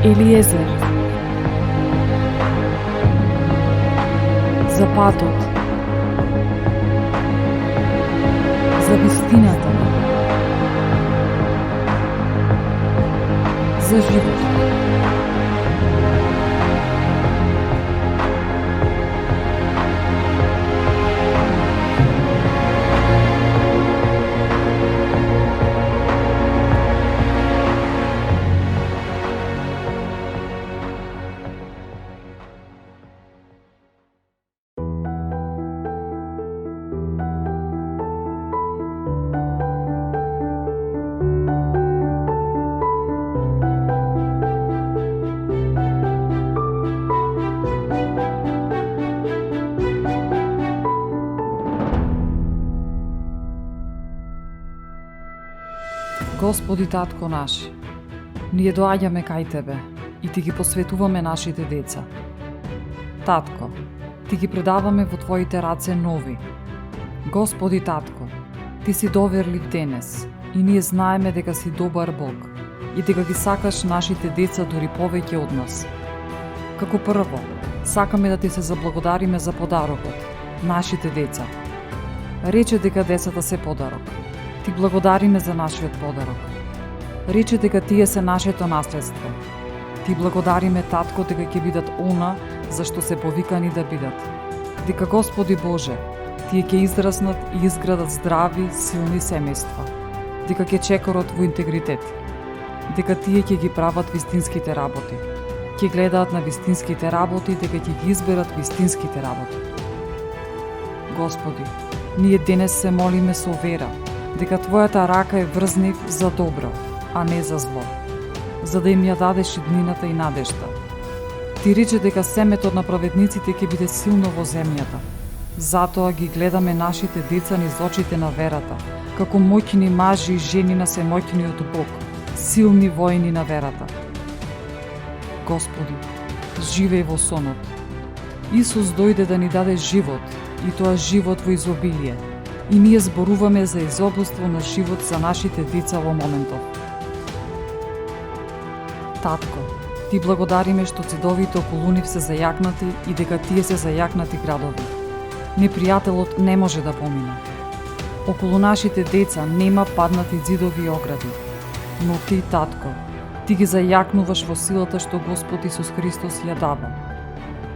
Елиезер, за патот, за вистината, за живот. Господи Татко наш, ние доаѓаме кај Тебе и Ти ги посветуваме нашите деца. Татко, Ти ги предаваме во Твоите раце нови. Господи Татко, Ти си доверлив денес и ние знаеме дека си добар Бог и дека ги сакаш нашите деца дури повеќе од нас. Како прво, сакаме да Ти се заблагодариме за подарокот, нашите деца. Рече дека децата се подарок. Ти благодариме за нашиот подарок. Рече дека тие се нашето наследство. Ти благодариме, Татко, дека ќе бидат она за што се повикани да бидат. Дека, Господи Боже, тие ќе израснат и изградат здрави, силни семејства. Дека ќе чекорат во интегритет. Дека тие ќе ги прават вистинските работи. Ќе гледаат на вистинските работи, дека ќе ги изберат вистинските работи. Господи, ние денес се молиме со вера, дека Твојата рака е врз нив за добро, а не за зло, за да им ја дадеш иднината и надежта. Ти рече дека семето на праведниците ќе биде силно во земјата. Затоа ги гледаме нашите деца низ очите на верата, како моќни мажи и жени на семоќниот Бог, силни војни на верата. Господи, живеј во сонот. Исус дојде да ни даде живот, и тоа живот во изобилие. И ние зборуваме за изобилство на живот за нашите деца во моментов. Татко, Ти благодариме што цидовите околу нив се зајакнати и дека тие се зајакнати градови. Непријателот не може да помине. Околу нашите деца нема паднати ѕидови и огради. Но Ти, Татко, Ти ги зајакнуваш во силата што Господ Исус Христос ја дава.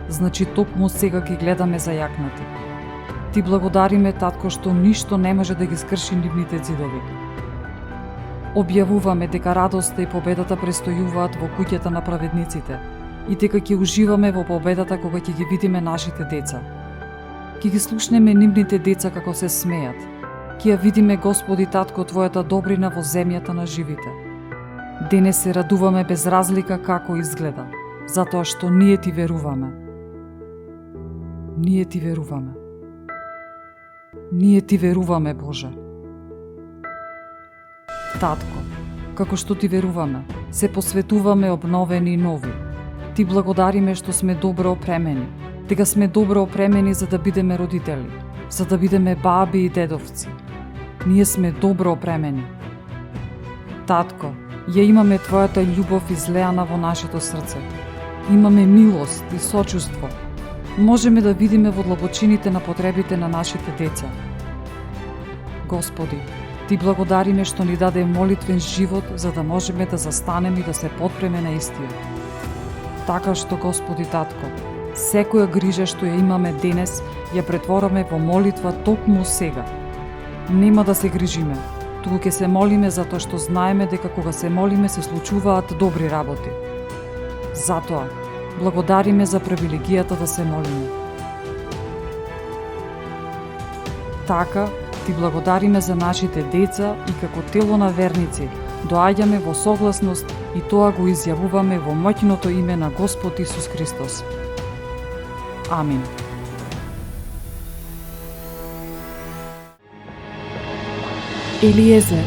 Значи токму сега ги гледаме зајакнати. Ти благодариме, Татко, што ништо не може да ги скрши нивните ѕидови. Објавуваме дека радоста и победата престојуваат во куќата на праведниците и дека ќе уживаме во победата кога ќе ги видиме нашите деца. Ќе ги слушнеме нивните деца како се смеат. Ќе ја видиме, Господи Татко, Твојата добрина во земјата на живите. Денес се радуваме без разлика како изгледа, затоа што ние Ти веруваме. Ние Ти веруваме. Ние Ти веруваме, Боже. Татко, како што Ти веруваме, се посветуваме обновени и нови. Ти благодариме што сме добро опремени, дека сме добро опремени за да бидеме родители, за да бидеме баби и дедовци. Ние сме добро опремени. Татко, ја имаме Твојата љубов излеана во нашето срце. Имаме милост и сочувство. Можеме да видиме во длабочините на потребите на нашите деца. Господи, Ти благодариме што ни даде молитвен живот за да можеме да застанеме и да се подпреме на истиот. Така што, Господи Татко, секоја грижа што ја имаме денес, ја претвораме во молитва токму сега. Нема да се грижиме, туку ќе се молиме затоа што знаеме дека кога се молиме се случуваат добри работи. Затоа, благодариме за привилегијата да се молиме. Така, Ти благодариме за нашите деца и како тело на верници доаѓаме во согласност и тоа го изјавуваме во моќното име на Господ Исус Христос. Амин. Елиезер,